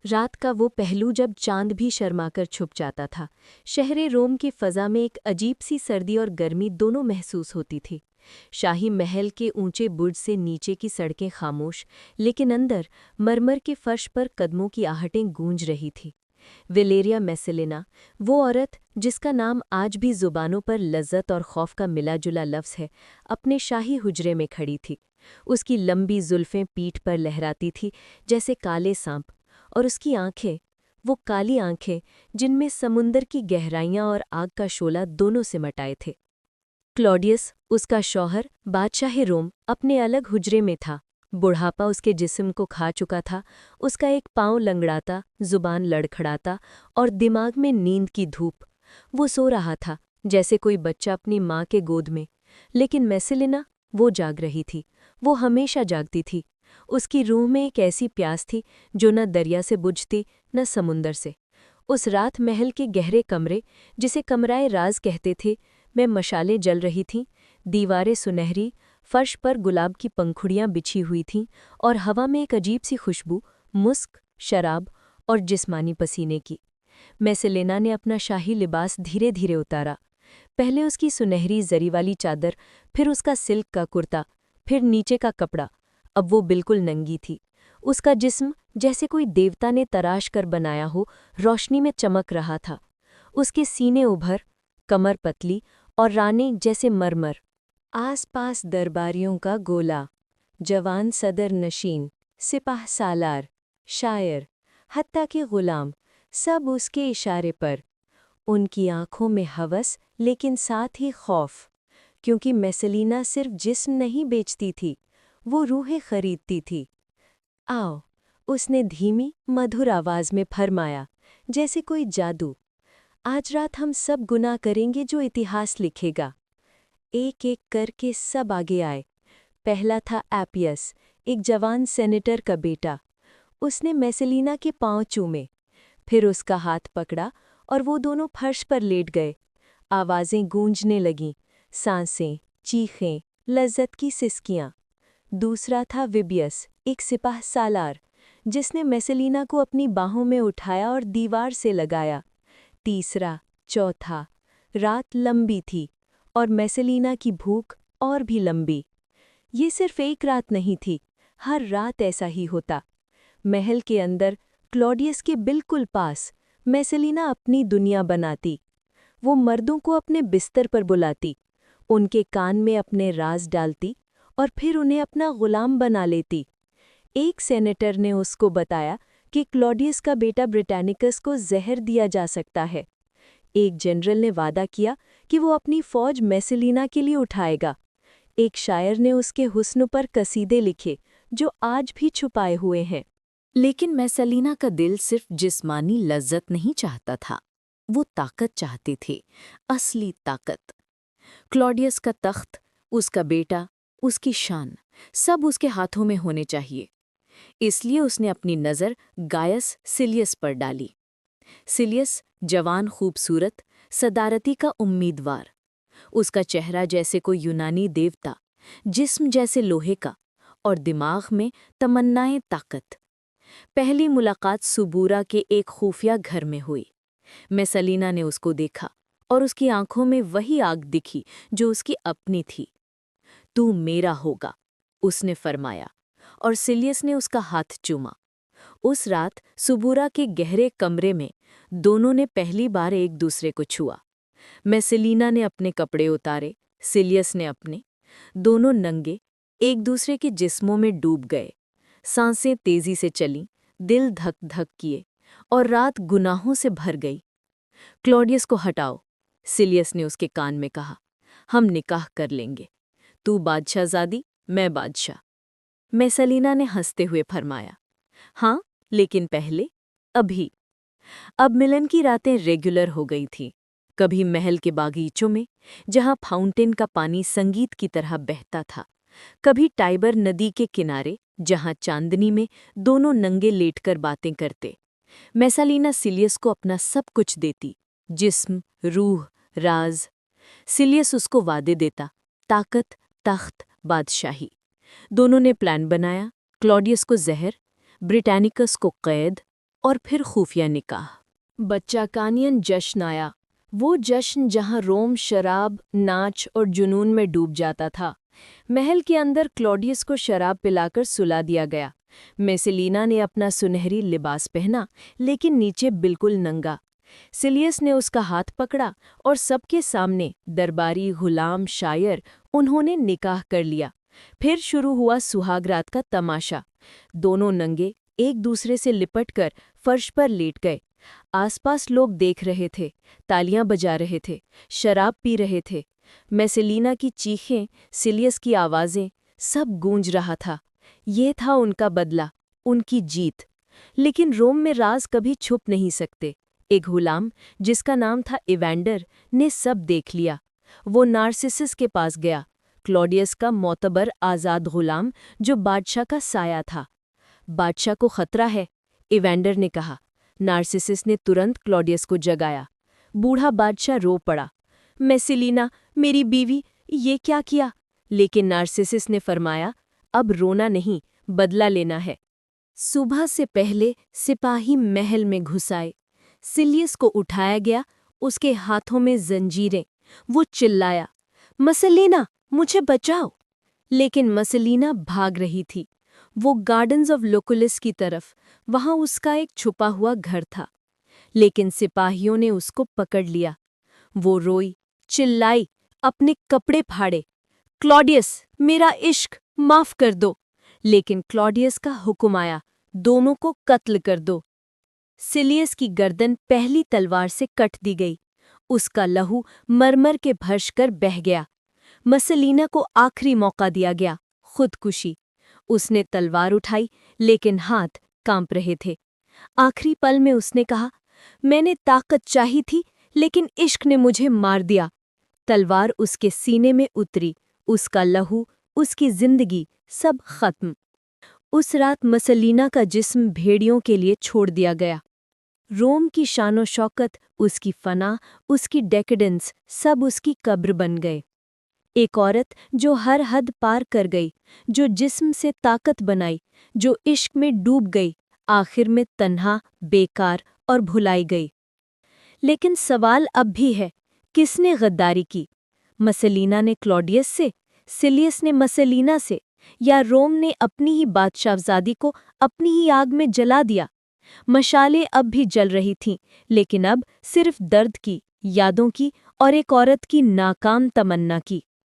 रात का वो पहलू जब चांद भी शर्माकर छुप जाता था। शहरे रोम की फ़ज़ा में एक अजीब सी सर्दी और गर्मी दोनों महसूस होती थी। शाही महल के ऊंचे बुर्ज से नीचे की सड़कें खामोश, लेकिन अंदर मरमर के फर्श पर कदमों की आहटें गूंज रही थी। वेलेरिया मेसेलिना, वो औरत जिसका नाम आज भी ज़ुबानों पर लज्जत और खौफ का मिला-जुला लफ्ज़ है, अपने शाही हुजरे में खड़ी थी। उसकी लंबी जुल्फ़ें पीठ पर लहराती थी जैसे काले सांप, और उसकी आंखें, वो काली आंखें जिनमें समुंदर की गहराइयां और आग का शोला दोनों सिमट आए थे। क्लॉडियस, उसका शौहर, बादशाह रोम, अपने अलग हुजरे में था। बुढ़ापा उसके जिस्म को खा चुका था। उसका एक पाँव लंगड़ाता, जुबान लड़खड़ाता और दिमाग में नींद की धूप। वो सो रहा था जैसे कोई बच्चा अपनी माँ के गोद में। लेकिन मेसिलिना, वो जाग रही थी। वो हमेशा जागती थी। उसकी रूह में एक ऐसी प्यास थी जो न दरिया से बुझती, न समुंदर से। उस रात महल के गहरे कमरे, जिसे कमराए राज कहते थे, में मशालें जल रही थीं। दीवारें सुनहरी, फर्श पर गुलाब की पंखुड़ियां बिछी हुई थीं, और हवा में एक अजीब सी खुशबू, मुस्क, शराब और जिस्मानी पसीने की। मेसेलेना ने अपना शाही लिबास धीरे धीरे उतारा। पहले उसकी सुनहरी जरी वाली चादर, फिर उसका सिल्क का कुर्ता, फिर नीचे का कपड़ा। अब वो बिल्कुल नंगी थी। उसका जिस्म, जैसे कोई देवता ने तराश कर बनाया हो, रोशनी में चमक रहा था। उसके सीने उभर, कमर पतली और राने जैसे मरमर। आस-पास दरबारियों का गोला, जवान सदर नशीन, सिपाह सालार, शायर, हत्ता के गुलाम, सब उसके इशारे पर। उनकी आंखों में हवस, लेकिन साथ ही खौफ, क्योंकि मेसेलिना सिर्फ जिस्म नहीं बेचती थी, वो रूहें खरीदती थी। आओ, उसने धीमी, मधुर आवाज में फरमाया, जैसे कोई जादू। आज रात हम सब गुनाह करेंगे जो इतिहास लिखेगा। एक-एक करके सब आगे आए। पहला था एपियस, एक जवान सेनेटर का बेटा। उसने मेसेलिना के पांव चूमे, फिर उसका हाथ पकड़ा और वो दोनों फर्श पर लेट गए। आवाजें गूंजने लगीं, सांसें, चीखें, लज्जत की सिसकियां। दूसरा था विबियस, एक सिपाह सालार, जिसने मेसेलिना को अपनी बाहों में उठाया और दीवार से लगाया। तीसरा, चौथा। रात लंबी थी और मेसेलिना की भूख और भी लंबी। ये सिर्फ एक रात नहीं थी, हर रात ऐसा ही होता। महल के अंदर, क्लॉडियस के बिल्कुल पास, मेसेलिना अपनी दुनिया बनाती। वो मर्दों को अपने बिस्तर पर बुलाती, उनके कान में अपने राज डालती और फिर उन्हें अपना गुलाम बना लेती। एक सेनेटर ने उसको बताया कि क्लॉडियस का बेटा ब्रिटानिकस को जहर दिया जा सकता है। एक जनरल ने वादा किया कि वो अपनी फौज मेसेलिना के लिए उठाएगा। एक शायर ने उसके हुस्न पर कसीदे लिखे जो आज भी छुपाए हुए हैं। लेकिन मेसेलिना का दिल सिर्फ जिस्मानी लज्जत नहीं चाहता था, वो ताकत चाहती थी, असली ताकत। क्लॉडियस का तख्त, उसका बेटा, उसकी शान, सब उसके हाथों में होने चाहिए। इसलिए उसने अपनी नज़र गायस सिलियस पर डाली। सिलियस, जवान खूबसूरत, सदारती का उम्मीदवार। उसका चेहरा जैसे कोई यूनानी देवता, जिस्म जैसे लोहे का, और दिमाग में तमन्नाएं ताकत। पहली मुलाकात सुबूरा के एक खुफिया घर में हुई। मेसेलिना ने उसको देखा और उसकी आंखों में वही आग दिखी जो उसकी अपनी थी। तू मेरा होगा, उसने फरमाया, और सिलियस ने उसका हाथ चूमा। उस रात सुबूरा के गहरे कमरे में दोनों ने पहली बार एक दूसरे को छुआ। मेसेलिना ने अपने कपड़े उतारे, सिलियस ने अपने। दोनों नंगे, एक दूसरे के जिस्मों में डूब गए। सांसें तेजी से चलीं, दिल धक धक किए, और रात गुनाहों से भर गई। क्लॉडियस को हटाओ, सिलियस ने उसके कान में कहा। हम निकाह कर लेंगे, तू बादशाहज़ादी, मैं बादशाह। मेसेलिना ने हंसते हुए फरमाया, हाँ, लेकिन पहले, अभी। अब मिलन की रातें रेगुलर हो गई थीं। कभी महल के बागीचों में, जहां फाउंटेन का पानी संगीत की तरह बहता था, कभी टाइबर नदी के किनारे, जहां चांदनी में दोनों नंगे लेटकर बातें करते। मेसालिना सिलियस को अपना सब कुछ देती, जिस्म, रूह, राज। सिलियस उसको वादे देता, ताकत, तख्त, बादशाही। दोनों ने प्लान बनाया, क्लॉडियस को जहर, ब्रिटानिकस को कैद, और फिर खुफिया निकाह। बच्चाकानियन जश्न आया, वो जश्न जहां रोम शराब, नाच और जुनून में डूब जाता था। महल के अंदर क्लॉडियस को शराब पिलाकर सुला दिया गया। मेसिलीना ने अपना सुनहरी लिबास पहना, लेकिन नीचे बिल्कुल नंगा। सिलियस ने उसका हाथ पकड़ा और सबके सामने दरबारी, गुलाम, शायर, उन्होंने निकाह कर लिया। फिर शुरू हुआ सुहागरात का तमाशा। दोनों नंगे एक दूसरे से लिपटकर फर्श पर लेट गए। आसपास लोग देख रहे थे, तालियां बजा रहे थे, शराब पी रहे थे। मेसिलीना की चीखें, सिलियस की आवाज़ें, सब गूंज रहा था। ये था उनका बदला, उनकी जीत। लेकिन रोम में राज कभी छुप नहीं सकते। एक गुलाम, जिसका नाम था इवैंडर, ने सब देख लिया। वो नार्सिसस के पास गया, क्लॉडियस का मोतबर आज़ाद गुलाम, जो बादशाह का साया था। बादशाह को खतरा है, इवैंडर ने कहा। नार्सिसस ने तुरंत क्लॉडियस को जगाया। बूढ़ा बादशाह रो पड़ा। मेसिलीना, मेरी बीवी, ये क्या किया? लेकिन नार्सिसस ने फरमाया, अब रोना नहीं, बदला लेना है। सुबह से पहले सिपाही महल में घुस आए। सिलियस को उठाया गया, उसके हाथों में जंजीरें। वो चिल्लाया, मसेलीना, मुझे बचाओ! लेकिन मसेलीना भाग रही थी। वो गार्डन्स ऑफ लुकुलिस की तरफ, वहां उसका एक छुपा हुआ घर था। लेकिन सिपाहियों ने उसको पकड़ लिया। वो रोई, चिल्लाई, अपने कपड़े फाड़े, क्लॉडियस, मेरा इश्क, माफ कर दो। लेकिन क्लॉडियस का हुक्म आया, दोनों को कत्ल कर दो। सिलियस की गर्दन पहली तलवार से कट दी गई। उसका लहू मरमर के भर्ष कर बह गया। मसेलीना को आखिरी मौका दिया गया, खुदकुशी। उसने तलवार उठाई, लेकिन हाथ कांप रहे थे। आखिरी पल में उसने कहा, मैंने ताकत चाही थी, लेकिन इश्क ने मुझे मार दिया। तलवार उसके सीने में उतरी, उसका लहू, उसकी जिंदगी, सब खत्म। उस रात मसेलीना का जिस्म भेड़ियों के लिए छोड़ दिया गया। रोम की शानो शौकत, उसकी फना, उसकी डेकेडेंस, सब उसकी कब्र बन गए। एक औरत जो हर हद पार कर गई, जो जिस्म से ताकत बनाई, जो इश्क में डूब गई, आखिर में तन्हा, बेकार और भुलाई गई। लेकिन सवाल अब भी है, किसने गद्दारी की? मसेलीना ने क्लॉडियस से, सिलियस ने मसेलीना से, या रोम ने अपनी ही बादशाहज़ादी को अपनी ही आग में जला दिया? मशालें अब भी जल रही थीं, लेकिन अब सिर्फ दर्द की, यादों की और एक औरत की नाकाम तमन्ना की।